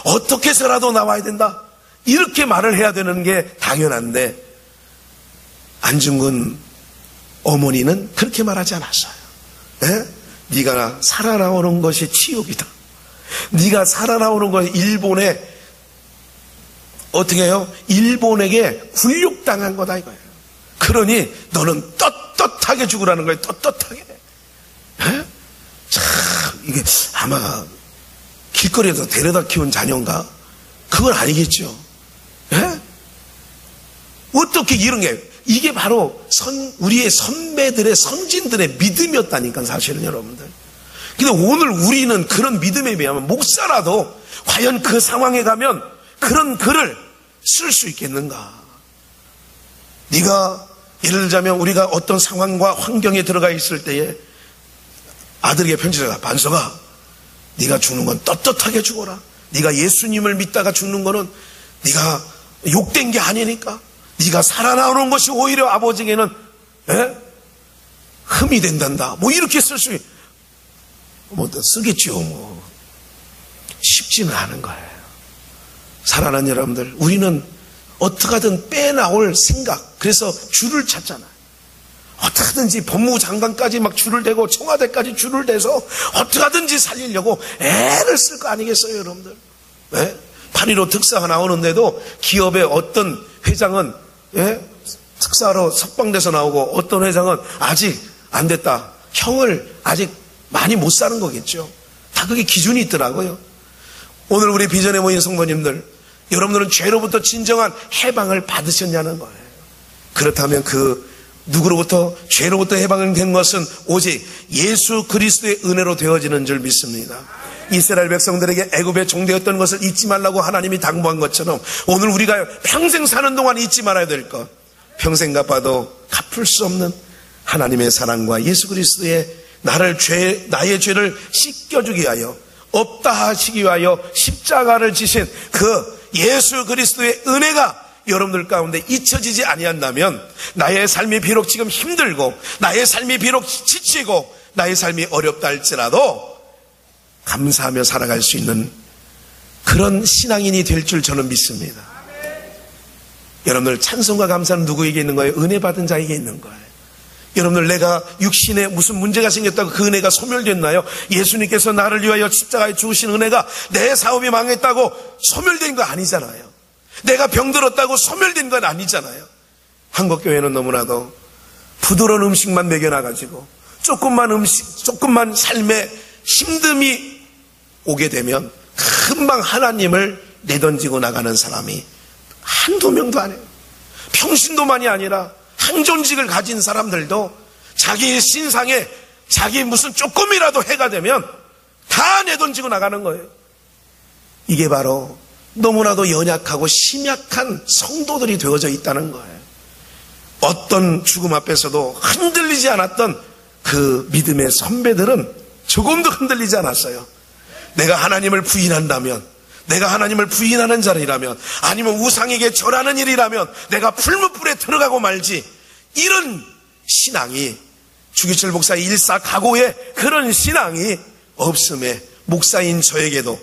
어떻게 해서라도 나와야 된다. 이렇게 말을 해야 되는 게 당연한데 안중근 어머니는 그렇게 말하지 않았어요. 예? 네가 살아나오는 것이 치욕이다. 네가 살아나오는 것이 일본에 어떻게 해요? 일본에게 굴욕당한 거다 이거예요. 그러니 너는 떳떳하게 죽으라는 거예요. 떳떳하게. 예? 참 이게 아마 길거리에서 데려다 키운 자녀인가? 그건 아니겠죠. 예? 어떻게 이런 게, 이게 바로 우리의 선배들의, 선진들의 믿음이었다니까, 사실은 여러분들. 근데 오늘 우리는 그런 믿음에 비하면 목사라도 과연 그 상황에 가면 그런 글을 쓸 수 있겠는가? 네가 예를 들자면 우리가 어떤 상황과 환경에 들어가 있을 때에 아들에게 편지를 반석아, 네가 죽는 건 떳떳하게 죽어라. 네가 예수님을 믿다가 죽는 거는 네가 욕된 게 아니니까. 네가 살아나오는 것이 오히려 아버지에게는 흠이 된단다. 뭐 이렇게 쓸 수, 뭐 쓰겠죠. 뭐 쉽지는 않은 거예요. 사랑하는 여러분들, 우리는 어떻게든 빼나올 생각, 그래서 줄을 찾잖아요. 어떻게든지 법무부 장관까지 막 줄을 대고 청와대까지 줄을 대서 어떻게든지 살리려고 애를 쓸 거 아니겠어요, 여러분들? 네? 8.15 특사가 나오는데도 기업의 어떤 회장은 특사로 석방돼서 나오고 어떤 회장은 아직 안 됐다. 형을 아직 많이 못 사는 거겠죠. 다 그게 기준이 있더라고요. 오늘 우리 비전에 모인 성도님들, 여러분들은 죄로부터 진정한 해방을 받으셨냐는 거예요. 그렇다면 그 누구로부터, 죄로부터 해방을 된 것은 오직 예수 그리스도의 은혜로 되어지는 줄 믿습니다. 이스라엘 백성들에게 애굽의 종되었던 것을 잊지 말라고 하나님이 당부한 것처럼 오늘 우리가 평생 사는 동안 잊지 말아야 될 것, 평생 갚아도 갚을 수 없는 하나님의 사랑과 예수 그리스도의 나의 죄를 씻겨주기 위하여, 없다 하시기 위하여 십자가를 지신 그 예수 그리스도의 은혜가 여러분들 가운데 잊혀지지 아니한다면 나의 삶이 비록 지금 힘들고 나의 삶이 비록 지치고 나의 삶이 어렵다 할지라도 감사하며 살아갈 수 있는 그런 신앙인이 될 줄 저는 믿습니다. 여러분들, 찬송과 감사는 누구에게 있는 거예요? 은혜 받은 자에게 있는 거예요. 여러분들, 내가 육신에 무슨 문제가 생겼다고 그 은혜가 소멸됐나요? 예수님께서 나를 위하여 십자가에 죽으신 은혜가 내 사업이 망했다고 소멸된 거 아니잖아요. 내가 병들었다고 소멸된 건 아니잖아요. 한국교회는 너무나도 부드러운 음식만 먹여놔가지고 조금만 삶에 힘듦이 오게 되면 금방 하나님을 내던지고 나가는 사람이 한두 명도 아니에요. 평신도만이 아니라 항존직을 가진 사람들도 자기의 신상에 자기 무슨 조금이라도 해가 되면 다 내던지고 나가는 거예요. 이게 바로 너무나도 연약하고 심약한 성도들이 되어져 있다는 거예요. 어떤 죽음 앞에서도 흔들리지 않았던 그 믿음의 선배들은 조금도 흔들리지 않았어요. 내가 하나님을 부인한다면, 내가 하나님을 부인하는 자리라면, 아니면 우상에게 절하는 일이라면 내가 풀무불에 들어가고 말지, 이런 신앙이, 주기철 목사의 일사각오의 그런 신앙이 없음에 목사인 저에게도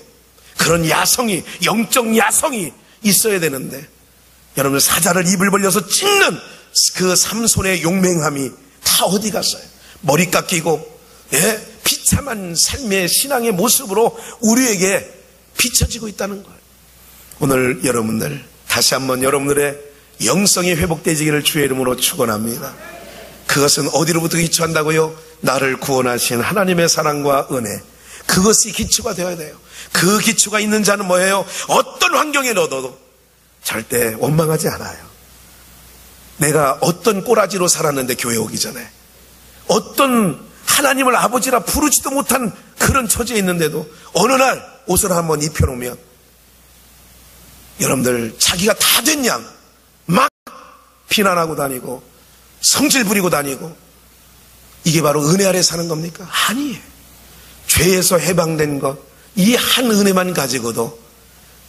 그런 야성이, 영적 야성이 있어야 되는데, 여러분들, 사자를 입을 벌려서 찢는 그 삼손의 용맹함이 다 어디 갔어요? 머리 깎이고 비참한 삶의 신앙의 모습으로 우리에게 비춰지고 있다는 거예요. 오늘 여러분들, 다시 한번 여러분들의 영성이 회복되지기를 주의 이름으로 축원합니다. 그것은 어디로부터 기초한다고요? 나를 구원하신 하나님의 사랑과 은혜, 그것이 기초가 되어야 돼요. 그 기초가 있는 자는 뭐예요? 어떤 환경에 넣어도 절대 원망하지 않아요. 내가 어떤 꼬라지로 살았는데 교회 오기 전에, 어떤 하나님을 아버지라 부르지도 못한 그런 처지에 있는데도 어느 날 옷을 한번 입혀놓으면 여러분들 자기가 다 된 양 막 비난하고 다니고 성질 부리고 다니고, 이게 바로 은혜 아래 사는 겁니까? 아니에요. 죄에서 해방된 것, 이 한 은혜만 가지고도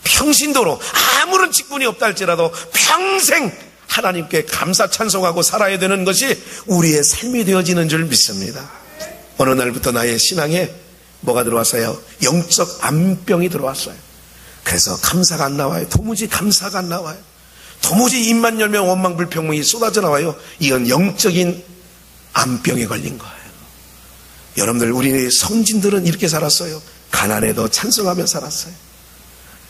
평신도로 아무런 직분이 없다 할지라도 평생 하나님께 감사 찬송하고 살아야 되는 것이 우리의 삶이 되어지는 줄 믿습니다. 어느 날부터 나의 신앙에 뭐가 들어왔어요? 영적 암병이 들어왔어요. 그래서 감사가 안 나와요. 도무지 감사가 안 나와요. 도무지 입만 열면 원망 불평이 쏟아져 나와요. 이건 영적인 암병에 걸린 거예요. 여러분들, 우리 선진들은 이렇게 살았어요. 가난해도 찬송하며 살았어요.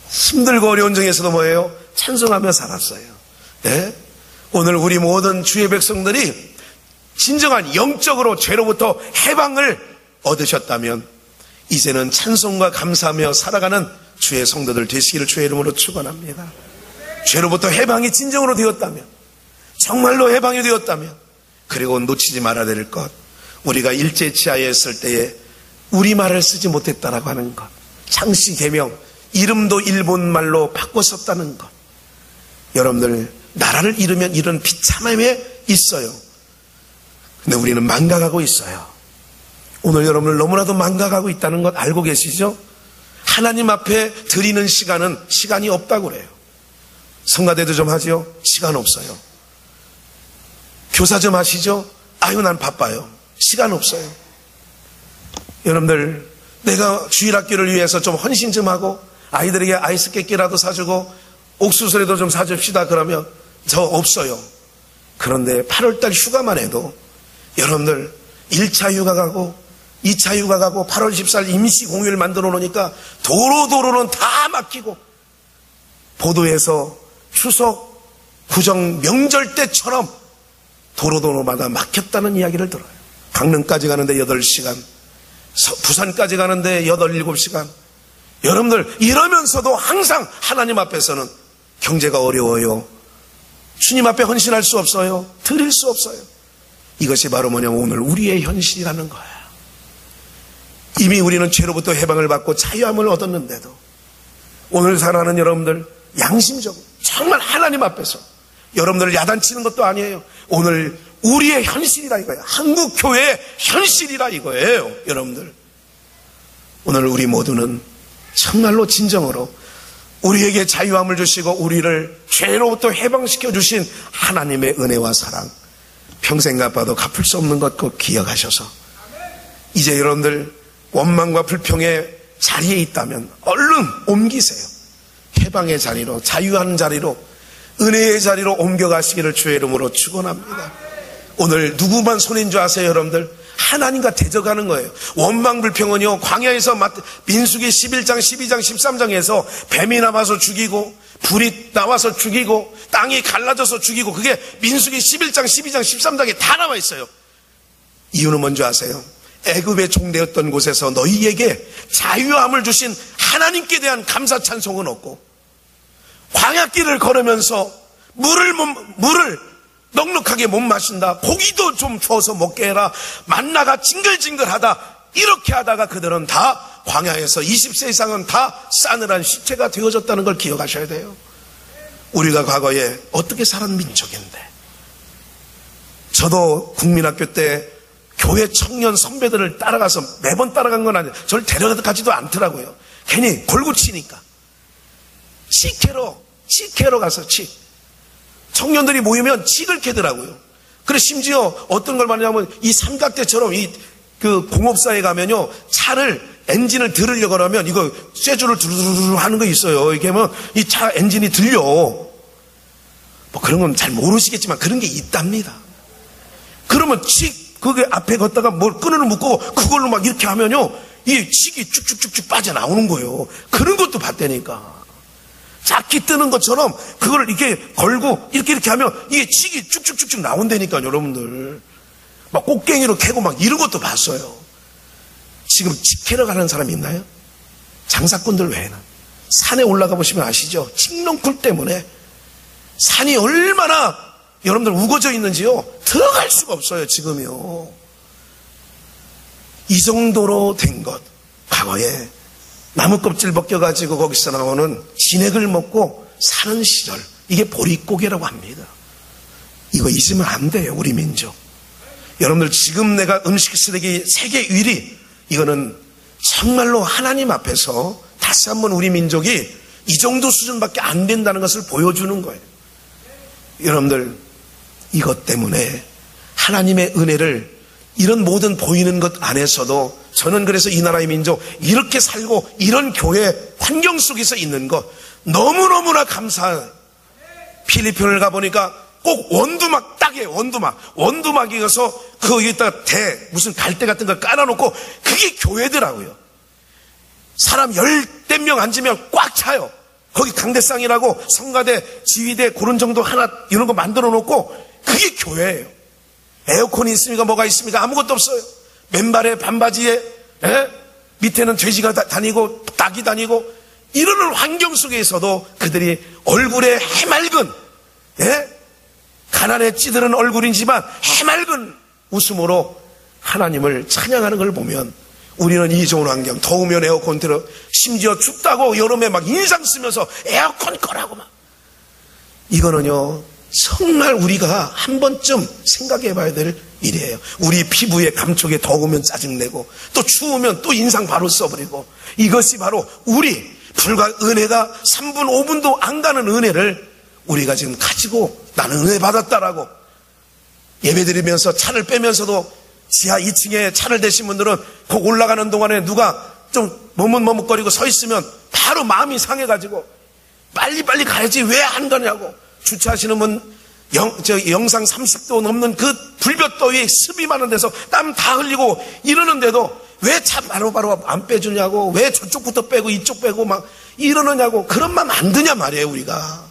힘들고 어려운 중에서도 뭐예요? 찬송하며 살았어요. 네? 오늘 우리 모든 주의 백성들이 진정한 영적으로 죄로부터 해방을 얻으셨다면 이제는 찬송과 감사하며 살아가는 주의 성도들 되시기를 주의 이름으로 축원합니다. 죄로부터 해방이 진정으로 되었다면, 정말로 해방이 되었다면, 그리고 놓치지 말아야 될 것, 우리가 일제 치하에 있을 때에 우리말을 쓰지 못했다라고 하는 것, 창씨 개명 이름도 일본말로 바꿨었다는 것. 여러분들, 나라를 잃으면 이런 비참함에 있어요. 근데 우리는 망각하고 있어요. 오늘 여러분들 너무나도 망각하고 있다는 것 알고 계시죠? 하나님 앞에 드리는 시간이 없다고 그래요. 성가대도 좀 하죠? 시간 없어요. 교사 좀 하시죠? 아유, 난 바빠요. 시간 없어요. 여러분들, 내가 주일학교를 위해서 좀 헌신 좀 하고 아이들에게 아이스 깨끼라도 사주고 옥수수라도 좀 사줍시다 그러면 저 없어요. 그런데 8월달 휴가만 해도 여러분들 1차 휴가 가고 2차 휴가 가고 8월 14일 임시 공휴일 만들어 놓으니까 도로는 다 막히고, 보도에서 추석 구정 명절 때처럼 도로마다 막혔다는 이야기를 들어요. 강릉까지 가는데 8시간, 부산까지 가는데 8, 7시간. 여러분들, 이러면서도 항상 하나님 앞에서는 경제가 어려워요. 주님 앞에 헌신할 수 없어요. 드릴 수 없어요. 이것이 바로 뭐냐면 오늘 우리의 현실이라는 거예요. 이미 우리는 죄로부터 해방을 받고 자유함을 얻었는데도 오늘 살아가는 여러분들, 양심적으로 정말 하나님 앞에서 여러분들을 야단치는 것도 아니에요. 오늘 우리의 현실이라 이거예요. 한국교회의 현실이라 이거예요. 여러분들, 오늘 우리 모두는 정말로 진정으로 우리에게 자유함을 주시고 우리를 죄로부터 해방시켜 주신 하나님의 은혜와 사랑, 평생 갚아도 갚을 수 없는 것 꼭 기억하셔서 이제 여러분들 원망과 불평의 자리에 있다면 얼른 옮기세요. 해방의 자리로, 자유한 자리로, 은혜의 자리로 옮겨가시기를 주의 이름으로 축원합니다. 오늘 누구만 손인 줄 아세요? 여러분들, 하나님과 대적하는 거예요. 원망 불평은요, 광야에서 민수기 11장 12장 13장에서 뱀이 나와서 죽이고 불이 나와서 죽이고 땅이 갈라져서 죽이고, 그게 민수기 11장 12장 13장에 다 나와 있어요. 이유는 뭔지 아세요? 애굽의 종되었던 곳에서 너희에게 자유함을 주신 하나님께 대한 감사 찬송은 없고, 광야길을 걸으면서 물을 넉넉하게 못 마신다, 고기도 좀 주어서 먹게 해라, 만나가 징글징글하다, 이렇게 하다가 그들은 다 광야에서 20세 이상은 다 싸늘한 시체가 되어졌다는 걸 기억하셔야 돼요. 우리가 과거에 어떻게 살은 민족인데, 저도 국민학교 때 교회 청년 선배들을 따라가서 매번 따라간 건 아니에요. 저를 데려가지도 않더라고요. 괜히 골고치니까. 칙캐러 가서 청년들이 모이면 칙을 캐더라고요. 그래, 심지어 어떤 걸 말하냐면 이 삼각대처럼 그 공업사에 가면요, 차를 엔진을 들으려고 하면 이거 쇠줄을 두루두루 하는 거 있어요. 이렇게 하면 이 차 엔진이 들려. 뭐 그런 건 잘 모르시겠지만 그런 게 있답니다. 그러면 그게 앞에 걷다가 뭘 끈을 묶고 그걸로 막 이렇게 하면요, 이 칙이 쭉쭉쭉쭉 빠져나오는 거예요. 그런 것도 봤다니까. 자키 뜨는 것처럼 그걸 이렇게 걸고 이렇게 하면 이게 칙이 쭉쭉쭉쭉 나온다니까요. 여러분들, 막 꽃갱이로 캐고 막 이런 것도 봤어요. 지금 칙 캐러 가는 사람이 있나요? 장사꾼들 외에는. 산에 올라가 보시면 아시죠? 칡넝쿨 때문에 산이 얼마나 여러분들 우거져 있는지요. 들어갈 수가 없어요, 지금요. 이 정도로 된 것. 과거에 나무 껍질 벗겨가지고 거기서 나오는 진액을 먹고 사는 시절. 이게 보릿고개라고 합니다. 이거 잊으면 안 돼요, 우리 민족. 여러분들 지금 내가 음식 쓰레기 세계 1위, 이거는 정말로 하나님 앞에서 다시 한번 우리 민족이 이 정도 수준밖에 안 된다는 것을 보여주는 거예요. 여러분들 이것 때문에 하나님의 은혜를 이런 모든 보이는 것 안에서도 저는 그래서 이 나라의 민족 이렇게 살고 이런 교회 환경 속에서 있는 것 너무너무나 감사해요. 필리핀을 가보니까 꼭 원두막 딱이에요. 원두막에 가서 거기에다가 무슨 갈대 같은 거 깔아놓고 그게 교회더라고요. 사람 10대 명 앉으면 꽉 차요. 거기 강대상이라고 성가대, 지휘대 그런 정도 하나 이런 거 만들어 놓고 그게 교회예요. 에어컨이 있습니까? 뭐가 있습니까? 아무것도 없어요. 맨발에 반바지에 밑에는 돼지가 다니고 닭이 다니고 이러는 환경 속에서도 그들이 얼굴에 해맑은 가난에 찌드는 얼굴이지만 해맑은 웃음으로 하나님을 찬양하는 걸 보면 우리는 이 좋은 환경, 더우면 에어컨 틀어, 심지어 춥다고 여름에 막 인상 쓰면서 에어컨 꺼라고 막. 이거는요, 정말 우리가 한 번쯤 생각해 봐야 될 일이에요. 우리 피부에 감촉에 더우면 짜증내고, 또 추우면 또 인상 바로 써버리고, 이것이 바로 우리, 불과 은혜가 3분, 5분도 안 가는 은혜를 우리가 지금 가지고 나는 은혜 받았다라고 예배드리면서 차를 빼면서도 지하 2층에 차를 대신 분들은 꼭 올라가는 동안에 누가 좀 머뭇머뭇거리고 서 있으면 바로 마음이 상해가지고 빨리빨리 가야지 왜 안 가냐고 주차하시는 분 영상 30도 넘는 그 불볕더위 습이 많은 데서 땀 다 흘리고 이러는데도 왜 차 바로바로 안 빼주냐고 왜 저쪽부터 빼고 이쪽 빼고 막 이러느냐고 그런 마음 안 드냐 말이에요. 우리가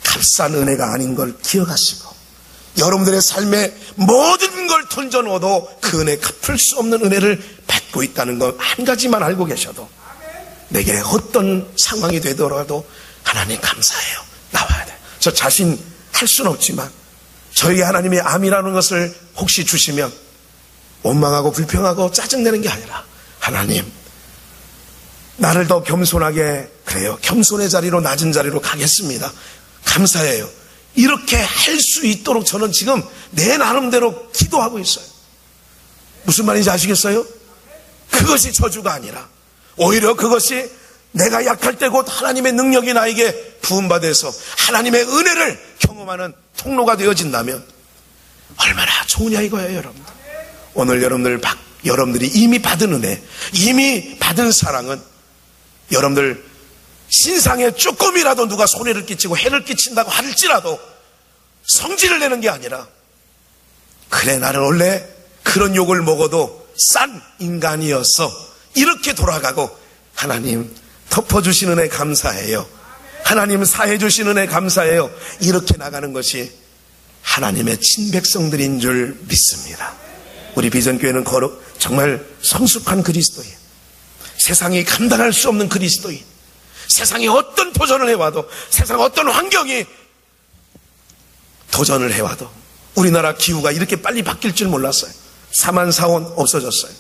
값싼 은혜가 아닌 걸 기억하시고 여러분들의 삶에 모든 걸 던져놓아도 그 은혜 갚을 수 없는 은혜를 받고 있다는 걸 한 가지만 알고 계셔도 내게 어떤 상황이 되더라도 하나님 감사해요. 나와야 돼. 저 자신 할 수는 없지만 저에게 하나님의 암이라는 것을 혹시 주시면 원망하고 불평하고 짜증내는 게 아니라 하나님 나를 더 겸손하게 그래요. 겸손의 자리로 낮은 자리로 가겠습니다. 감사해요. 이렇게 할 수 있도록 저는 지금 내 나름대로 기도하고 있어요. 무슨 말인지 아시겠어요? 그것이 저주가 아니라 오히려 그것이 내가 약할 때 곧 하나님의 능력이 나에게 부음받아서 하나님의 은혜를 경험하는 통로가 되어진다면 얼마나 좋으냐 이거예요. 여러분. 오늘 여러분들이 이미 받은 은혜, 이미 받은 사랑은 여러분들 신상에 조금이라도 누가 손해를 끼치고 해를 끼친다고 할지라도 성질을 내는 게 아니라 그래 나는 원래 그런 욕을 먹어도 싼 인간이었어 이렇게 돌아가고 하나님 덮어주신 은혜 감사해요. 하나님 사해주신 은혜 감사해요. 이렇게 나가는 것이 하나님의 친백성들인 줄 믿습니다. 우리 비전교회는 정말 성숙한 그리스도인, 세상이 감당할 수 없는 그리스도인, 세상이 어떤 도전을 해와도 세상 어떤 환경이 도전을 해와도 우리나라 기후가 이렇게 빨리 바뀔 줄 몰랐어요. 사만사원 없어졌어요.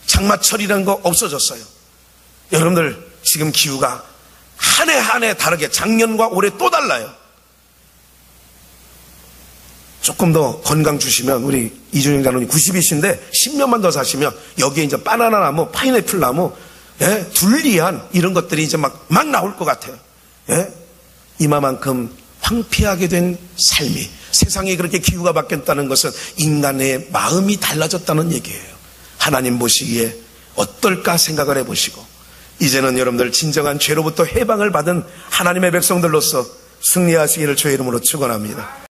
장마철이라는 거 없어졌어요. 여러분들 지금 기후가 한 해 한 해 다르게 작년과 올해 또 달라요. 조금 더 건강 주시면 우리 이준영 장로님 90이신데 10년만 더 사시면 여기에 이제 바나나 나무, 파인애플 나무, 둘리안 이런 것들이 이제 막 나올 것 같아요. 이마만큼 황폐하게 된 삶이 세상에 그렇게 기후가 바뀌었다는 것은 인간의 마음이 달라졌다는 얘기예요. 하나님 보시기에 어떨까 생각을 해보시고 이제는 여러분들 진정한 죄로부터 해방을 받은 하나님의 백성들로서 승리하시기를 주의 이름으로 축원합니다.